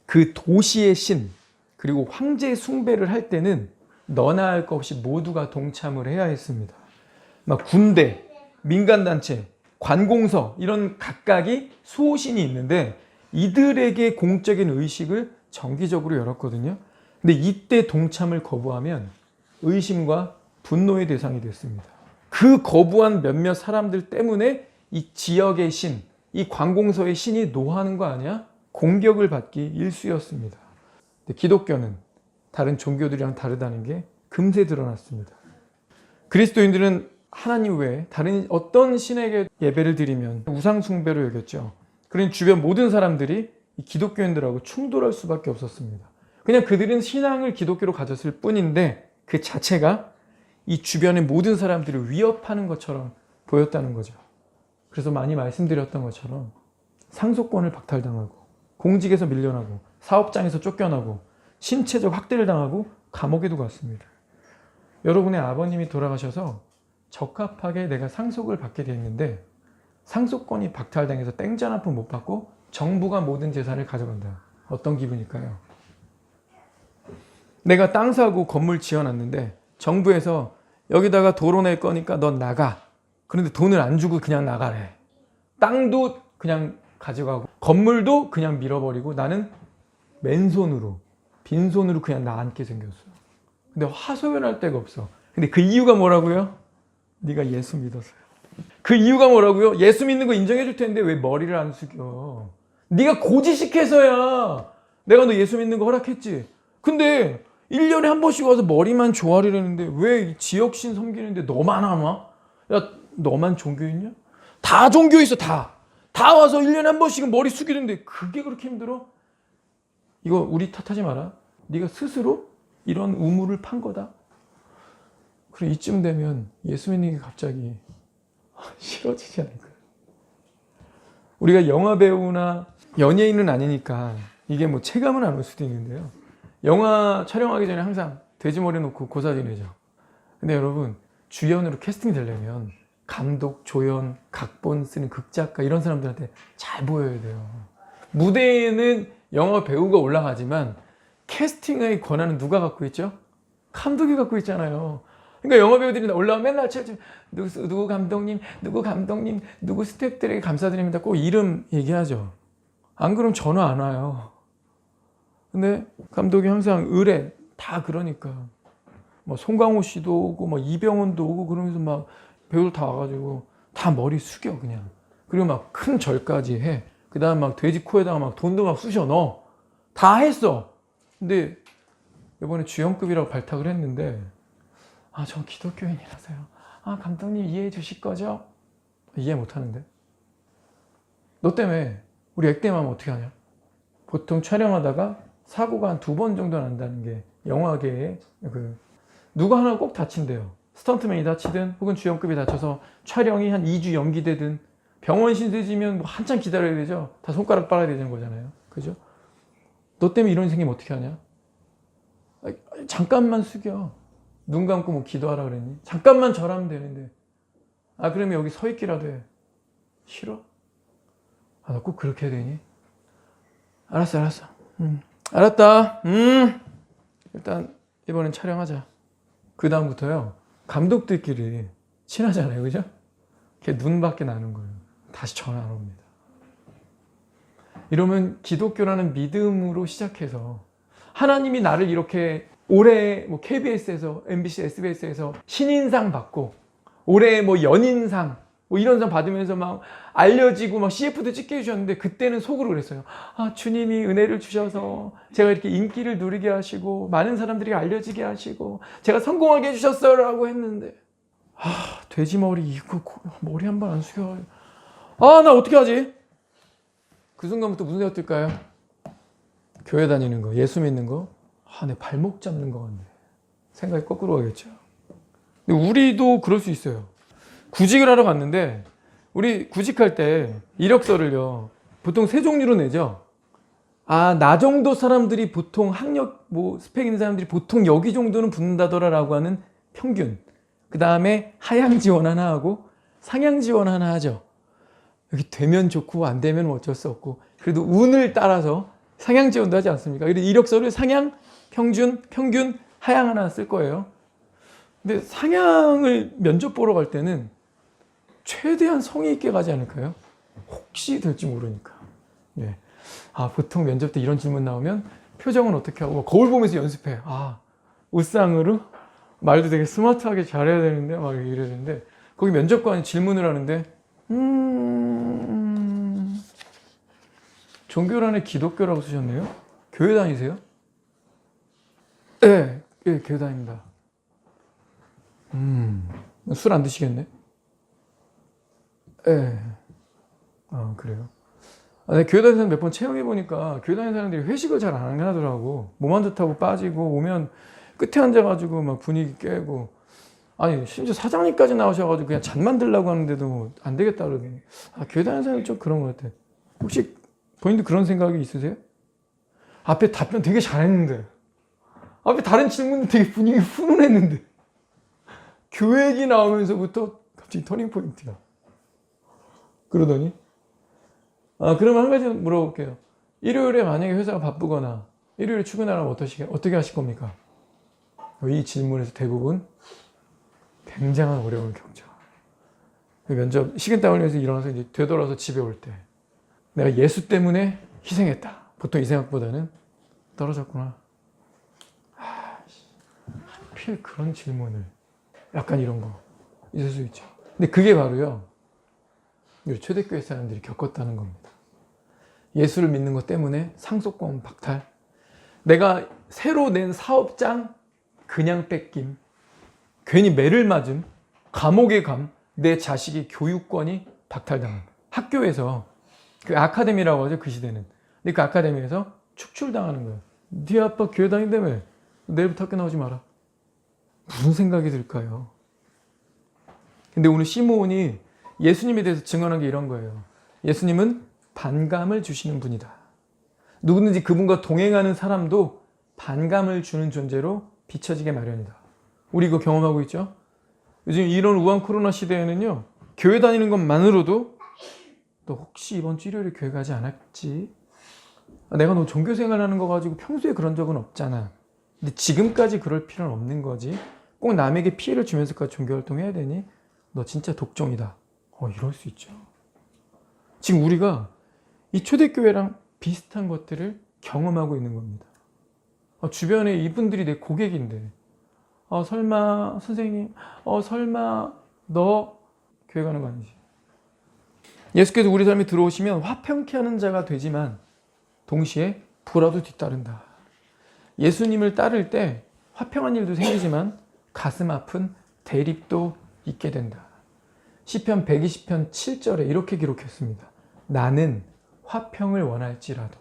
그 도시의 신, 그리고 황제 숭배를 할 때는 너나 할 것 없이 모두가 동참을 해야 했습니다. 막 군대, 민간단체, 관공서 이런 각각이 수호신이 있는데 이들에게 공적인 의식을 정기적으로 열었거든요. 근데 이때 동참을 거부하면 의심과 분노의 대상이 됐습니다. 그 거부한 몇몇 사람들 때문에 이 지역의 신, 이 관공서의 신이 노하는 거 아니야? 공격을 받기 일쑤였습니다. 근데 기독교는 다른 종교들이랑 다르다는 게 금세 드러났습니다. 그리스도인들은 하나님 외에 다른 어떤 신에게 예배를 드리면 우상 숭배로 여겼죠. 그러니 주변 모든 사람들이 이 기독교인들하고 충돌할 수밖에 없었습니다. 그냥 그들은 신앙을 기독교로 가졌을 뿐인데 그 자체가 이 주변의 모든 사람들을 위협하는 것처럼 보였다는 거죠. 그래서 많이 말씀드렸던 것처럼 상속권을 박탈당하고 공직에서 밀려나고 사업장에서 쫓겨나고 신체적 학대를 당하고 감옥에도 갔습니다. 여러분의 아버님이 돌아가셔서 적합하게 내가 상속을 받게 됐는데 상속권이 박탈당해서 땡전 한 푼 못 받고 정부가 모든 재산을 가져간다. 어떤 기분일까요? 내가 땅 사고 건물 지어놨는데 정부에서 여기다가 도로 낼 거니까 넌 나가. 그런데 돈을 안 주고 그냥 나가래. 땅도 그냥 가져가고 건물도 그냥 밀어버리고 나는 맨손으로 빈손으로 그냥 나앉게 생겼어. 근데 하소연할 데가 없어. 근데 그 이유가 뭐라고요? 네가 예수 믿었어요. 그 이유가 뭐라고요? 예수 믿는 거 인정해 줄 텐데 왜 머리를 안 숙여? 네가 고지식해서야 내가 너 예수 믿는 거 허락했지. 근데 1년에 한 번씩 와서 머리만 조아리려는데 왜 지역신 섬기는데 너만 안 와? 야, 너만 종교 있냐? 다 종교 있어, 다. 다 와서 1년에 한 번씩은 머리 숙이는데 그게 그렇게 힘들어? 이거 우리 탓하지 마라. 네가 스스로 이런 우물을 판 거다. 그리고 이쯤 되면 예수 믿는 게 갑자기 싫어지지 않을까요? 우리가 영화 배우나 연예인은 아니니까 이게 뭐 체감은 안 올 수도 있는데요. 영화 촬영하기 전에 항상 돼지머리 놓고 고사지내죠. 근데 여러분, 주연으로 캐스팅 되려면 감독, 조연, 각본 쓰는 극작가 이런 사람들한테 잘 보여야 돼요. 무대에는 영화 배우가 올라가지만 캐스팅의 권한은 누가 갖고 있죠? 감독이 갖고 있잖아요. 그러니까 영화 배우들이 올라오면 맨날 누구 감독님, 누구 감독님, 누구 스태프들에게 감사드립니다. 꼭 이름 얘기하죠. 안 그러면 전화 안 와요. 근데 감독이 항상 의뢰 다 그러니까 뭐 송강호 씨도 오고 뭐 이병헌도 오고 그러면서 막 배우들 다 와가지고 다 머리 숙여 그냥. 그리고 막 큰 절까지 해. 그다음 막 돼지 코에다가 막 돈도 막 쑤셔 넣어. 다 했어. 근데 이번에 주연급이라고 발탁을 했는데 저 기독교인이라서요. 감독님 이해해 주실 거죠? 이해 못 하는데. 너 때문에 우리 액땜하면 어떻게 하냐? 보통 촬영하다가 사고가 한 2번 정도 난다는 게 영화계에 누가 하나 꼭 다친대요. 스턴트맨이 다치든 혹은 주연급이 다쳐서 촬영이 한 2주 연기되든 병원 신세지면 뭐 한참 기다려야 되죠. 다 손가락 빨아야 되는 거잖아요. 그죠? 너 때문에 이런 생기면 어떻게 하냐? 잠깐만 숙여. 눈 감고 뭐 기도하라 그랬니? 잠깐만 절하면 되는데. 그러면 여기 서 있기라도 해. 싫어? 너 꼭 그렇게 해야 되니? 알았어. 알았다. 일단 이번엔 촬영하자. 그 다음부터요. 감독들끼리 친하잖아요. 그죠? 걔 눈밖에 나는 거예요. 다시 전화 안 옵니다. 이러면 기독교라는 믿음으로 시작해서 하나님이 나를 이렇게 올해 뭐 KBS에서 MBC, SBS에서 신인상 받고 올해 뭐 연인상 뭐 이런 상 받으면서 막 알려지고 막 CF도 찍게 해주셨는데 그때는 속으로 그랬어요. 아, 주님이 은혜를 주셔서 제가 이렇게 인기를 누리게 하시고 많은 사람들이 알려지게 하시고 제가 성공하게 해주셨어요 라고 했는데 돼지머리 이거 머리 한 번 안 숙여. 나 어떻게 하지? 그 순간부터 무슨 생각 들까요? 교회 다니는 거, 예수 믿는 거, 내 발목 잡는 거 같네. 생각이 거꾸로 가겠죠. 근데 우리도 그럴 수 있어요. 구직을 하러 갔는데 우리 구직할 때 이력서를요 보통 세 종류로 내죠. 나 정도 사람들이 보통 학력 뭐 스펙 있는 사람들이 보통 여기 정도는 붙는다더라라고 하는 평균. 그 다음에 하향 지원 하나 하고 상향 지원 하나 하죠. 여기 되면 좋고 안 되면 어쩔 수 없고 그래도 운을 따라서 상향 지원도 하지 않습니까? 그래서 이력서를 상향, 평균, 하향 하나 쓸 거예요. 근데 상향을 면접 보러 갈 때는 최대한 성의 있게 가지 않을까요? 혹시 될지 모르니까. 네. 보통 면접 때 이런 질문 나오면 표정은 어떻게 하고 거울 보면서 연습해. 웃상으로 말도 되게 스마트하게 잘해야 되는데 막 이래야 되는데 거기 면접관이 질문을 하는데 종교란에 기독교라고 쓰셨네요? 교회 다니세요? 네, 교회 다닙니다. 술 안 드시겠네? 네. 그래요? 내가 교회 다니는 사람 몇 번 체험해보니까 교회 다니는 사람들이 회식을 잘 안 하더라고. 몸 안 좋다고 빠지고 오면 끝에 앉아가지고 막 분위기 깨고 심지어 사장님까지 나오셔가지고 그냥 잔만 들라고 하는데도 안 되겠다 그러더니 교회 다니는 사람이 좀 그런 것 같아. 혹시 본인도 그런 생각이 있으세요? 앞에 답변 되게 잘했는데 앞에 다른 질문도 되게 분위기 훈훈했는데 교회 얘기 나오면서부터 갑자기 터닝 포인트야. 그러더니 그러면 한 가지 물어볼게요. 일요일에 만약에 회사가 바쁘거나 일요일에 출근하려면 어떻게 하실 겁니까? 이 질문에서 대부분 굉장한 어려움을 겪죠. 면접 식은땀 흘려서 일어나서 이제 되돌아서 집에 올 때 내가 예수 때문에 희생했다. 보통 이 생각보다는 떨어졌구나. 하필 그런 질문을 약간 이런 거 있을 수 있죠. 근데 그게 바로요. 우리 초대교회 사람들이 겪었다는 겁니다. 예수를 믿는 것 때문에 상속권 박탈. 내가 새로 낸 사업장 그냥 뺏김. 괜히 매를 맞음. 감옥에 감. 내 자식이 교육권이 박탈당한. 학교에서 그 아카데미라고 하죠. 그 시대는. 근데 그 아카데미에서 축출당하는 거예요. 네 아빠 교회 다닌다며. 내일부터 학교 나오지 마라. 무슨 생각이 들까요? 근데 오늘 시므온이 예수님에 대해서 증언한 게 이런 거예요. 예수님은 반감을 주시는 분이다. 누구든지 그분과 동행하는 사람도 반감을 주는 존재로 비춰지게 마련이다. 우리 이거 경험하고 있죠? 요즘 이런 우한 코로나 시대에는요. 교회 다니는 것만으로도 너 혹시 이번 주 일요일에 교회 가지 않았지? 내가 너 종교생활하는 거 가지고 평소에 그런 적은 없잖아. 근데 지금까지 그럴 필요는 없는 거지. 꼭 남에게 피해를 주면서까지 종교활동 해야 되니? 너 진짜 독종이다. 이럴 수 있죠. 지금 우리가 이 초대교회랑 비슷한 것들을 경험하고 있는 겁니다. 주변에 이분들이 내 고객인데 설마 선생님 설마 너 교회 가는 거 아니지? 예수께서 우리 삶에 들어오시면 화평케 하는 자가 되지만 동시에 불화도 뒤따른다. 예수님을 따를 때 화평한 일도 생기지만 가슴 아픈 대립도 있게 된다. 시편 120편 7절에 이렇게 기록했습니다. 나는 화평을 원할지라도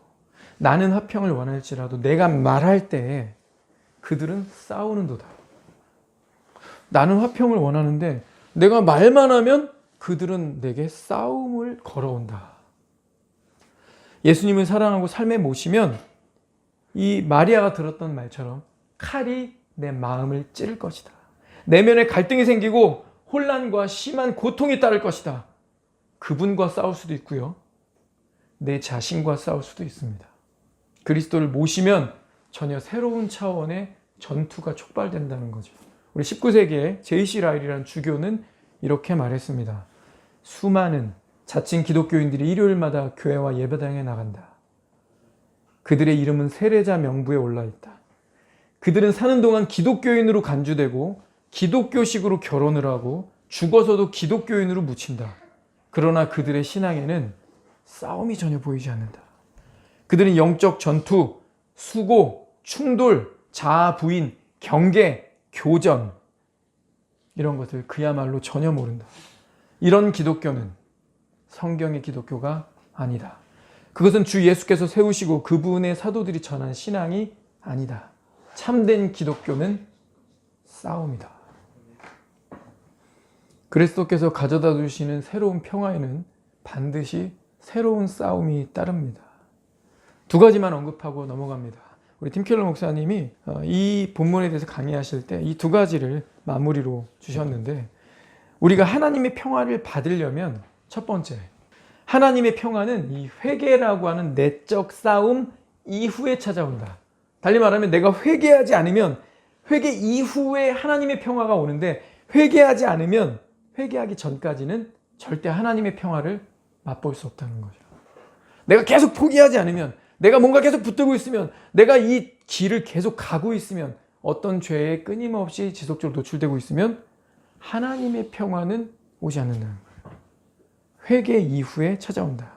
내가 말할 때 그들은 싸우는도다. 나는 화평을 원하는데 내가 말만 하면 그들은 내게 싸움을 걸어온다. 예수님을 사랑하고 삶에 모시면 이 마리아가 들었던 말처럼 칼이 내 마음을 찌를 것이다. 내면에 갈등이 생기고 혼란과 심한 고통이 따를 것이다. 그분과 싸울 수도 있고요. 내 자신과 싸울 수도 있습니다. 그리스도를 모시면 전혀 새로운 차원의 전투가 촉발된다는 거죠. 우리 19세기에 J.C. 라일이라는 주교는 이렇게 말했습니다. 수많은 자칭 기독교인들이 일요일마다 교회와 예배당에 나간다. 그들의 이름은 세례자 명부에 올라있다. 그들은 사는 동안 기독교인으로 간주되고 기독교식으로 결혼을 하고 죽어서도 기독교인으로 묻힌다. 그러나 그들의 신앙에는 싸움이 전혀 보이지 않는다. 그들은 영적 전투, 수고, 충돌, 자아 부인, 경계, 교전 이런 것을 그야말로 전혀 모른다. 이런 기독교는 성경의 기독교가 아니다. 그것은 주 예수께서 세우시고 그분의 사도들이 전한 신앙이 아니다. 참된 기독교는 싸움이다. 그리스도께서 가져다 주시는 새로운 평화에는 반드시 새로운 싸움이 따릅니다. 두 가지만 언급하고 넘어갑니다. 우리 팀켈러 목사님이 이 본문에 대해서 강의하실 때 이 두 가지를 마무리로 주셨는데, 우리가 하나님의 평화를 받으려면 첫 번째, 하나님의 평화는 이 회개라고 하는 내적 싸움 이후에 찾아온다. 달리 말하면 내가 회개하지 않으면 회개 이후에 하나님의 평화가 오는데, 회개하지 않으면 회개하기 전까지는 절대 하나님의 평화를 맛볼 수 없다는 거죠. 내가 계속 포기하지 않으면, 내가 뭔가 계속 붙들고 있으면, 내가 이 길을 계속 가고 있으면, 어떤 죄에 끊임없이 지속적으로 노출되고 있으면 하나님의 평화는 오지 않는다는 거예요. 회개 이후에 찾아온다.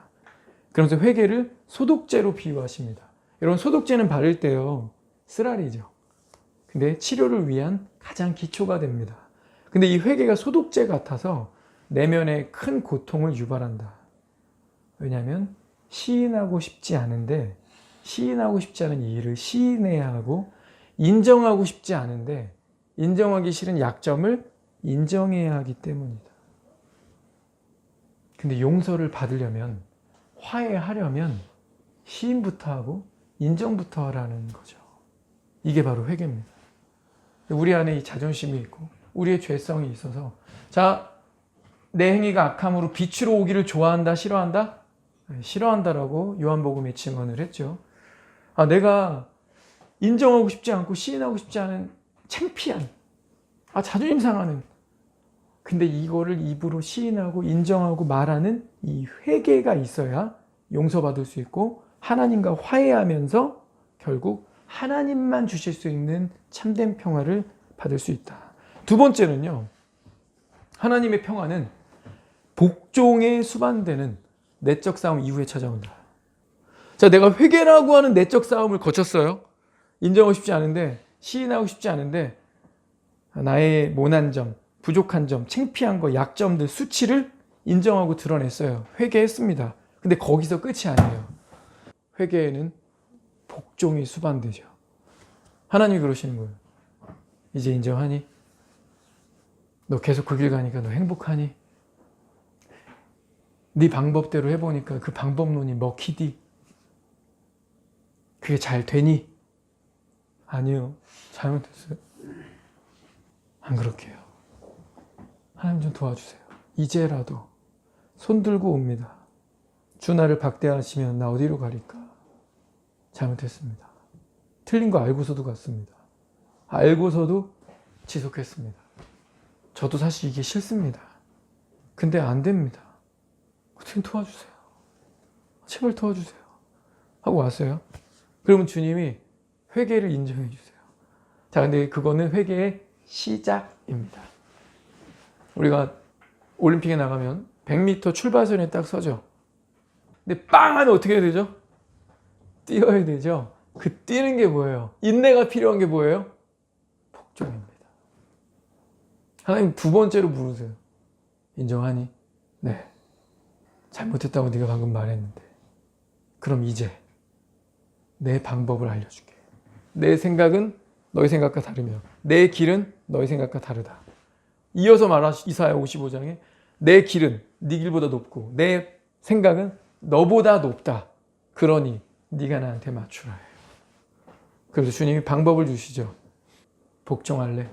그러면서 회개를 소독제로 비유하십니다. 여러분, 소독제는 바를 때요, 쓰라리죠. 근데 치료를 위한 가장 기초가 됩니다. 근데 이 회개가 소독제 같아서 내면에 큰 고통을 유발한다. 왜냐하면 시인하고 싶지 않은데, 시인하고 싶지 않은 이 일을 시인해야 하고, 인정하고 싶지 않은데 인정하기 싫은 약점을 인정해야 하기 때문이다. 근데 용서를 받으려면, 화해하려면 시인부터 하고 인정부터 하라는 거죠. 이게 바로 회개입니다. 우리 안에 이 자존심이 있고 우리의 죄성이 있어서, 자, 내 행위가 악함으로 빛으로 오기를 좋아한다, 싫어한다? 싫어한다라고 요한복음에 증언을 했죠. 내가 인정하고 싶지 않고 시인하고 싶지 않은 창피한, 자존심 상하는, 근데 이거를 입으로 시인하고 인정하고 말하는 이 회개가 있어야 용서받을 수 있고 하나님과 화해하면서 결국 하나님만 주실 수 있는 참된 평화를 받을 수 있다. 두 번째는요, 하나님의 평화는 복종에 수반되는 내적 싸움 이후에 찾아온다. 자, 내가 회개라고 하는 내적 싸움을 거쳤어요. 인정하고 싶지 않은데, 시인하고 싶지 않은데, 나의 모난 점, 부족한 점, 창피한 거, 약점들, 수치를 인정하고 드러냈어요. 회개했습니다. 근데 거기서 끝이 아니에요. 회개에는 복종이 수반되죠. 하나님이 그러시는 거예요. 이제 인정하니? 너 계속 그 길 가니까 너 행복하니? 네 방법대로 해보니까 그 방법론이 먹히디? 그게 잘 되니? 아니요. 잘못했어요. 안 그렇게 해요. 하나님 좀 도와주세요. 이제라도 손 들고 옵니다. 주 나를 박대하시면 나 어디로 가리까? 잘못했습니다. 틀린 거 알고서도 갔습니다. 알고서도 지속했습니다. 저도 사실 이게 싫습니다. 근데 안 됩니다. 어떻게 도와주세요. 제발 도와주세요. 하고 왔어요. 그러면 주님이 회개를 인정해 주세요. 자, 근데 그거는 회개의 시작입니다. 우리가 올림픽에 나가면 100m 출발선에 딱 서죠. 근데 빵 하면 어떻게 해야 되죠? 뛰어야 되죠. 그 뛰는 게 뭐예요? 인내가 필요한 게 뭐예요? 복종입니다. 하나님 두 번째로 부르세요. 인정하니? 네. 잘못했다고 네가 방금 말했는데. 그럼 이제 내 방법을 알려줄게. 내 생각은 너의 생각과 다르며 내 길은 너의 생각과 다르다. 이어서 말하시 이사야 55장에 내 길은 네 길보다 높고 내 생각은 너보다 높다. 그러니 네가 나한테 맞추라 해요. 그래서 주님이 방법을 주시죠. 복종할래?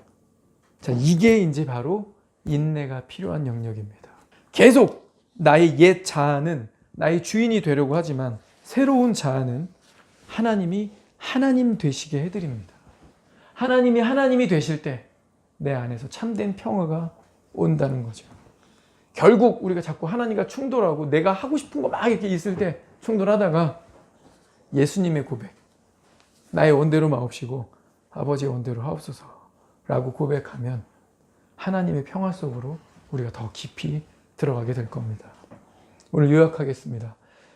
자, 이게 이제 바로 인내가 필요한 영역입니다. 계속 나의 옛 자아는 나의 주인이 되려고 하지만 새로운 자아는 하나님이 하나님 되시게 해드립니다. 하나님이 하나님이 되실 때 내 안에서 참된 평화가 온다는 거죠. 결국 우리가 자꾸 하나님과 충돌하고 내가 하고 싶은 거 막 이렇게 있을 때 충돌하다가 예수님의 고백. 나의 원대로 마옵시고 아버지의 원대로 하옵소서 라고 고백하면 하나님의 평화 속으로 우리가 더 깊이 들어가게 될 겁니다. 오늘 요약하겠습니다.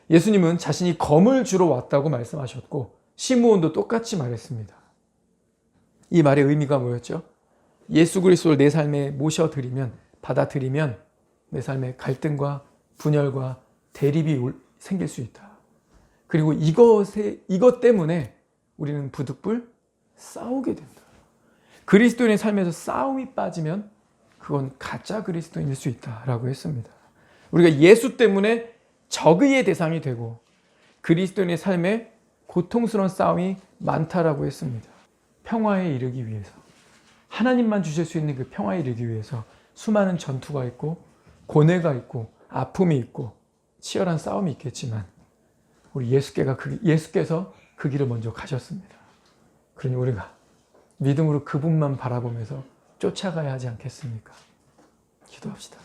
예수님은 자신이 검을 주러 왔다고 말씀하셨고 시므온도 똑같이 말했습니다. 이 말의 의미가 뭐였죠? 예수 그리스도를 내 삶에 모셔드리면, 받아들이면 내 삶에 갈등과 분열과 대립이 생길 수 있다. 그리고 이것 때문에 우리는 부득불 싸우게 된다. 그리스도인의 삶에서 싸움이 빠지면 그건 가짜 그리스도인일 수 있다라고 했습니다. 우리가 예수 때문에 적의의 대상이 되고 그리스도인의 삶에 고통스러운 싸움이 많다라고 했습니다. 평화에 이르기 위해서, 하나님만 주실 수 있는 그 평화에 이르기 위해서 수많은 전투가 있고 고뇌가 있고 아픔이 있고 치열한 싸움이 있겠지만 우리 예수께서 그 길을 먼저 가셨습니다. 그러니 우리가 믿음으로 그분만 바라보면서 쫓아가야 하지 않겠습니까? 기도합시다.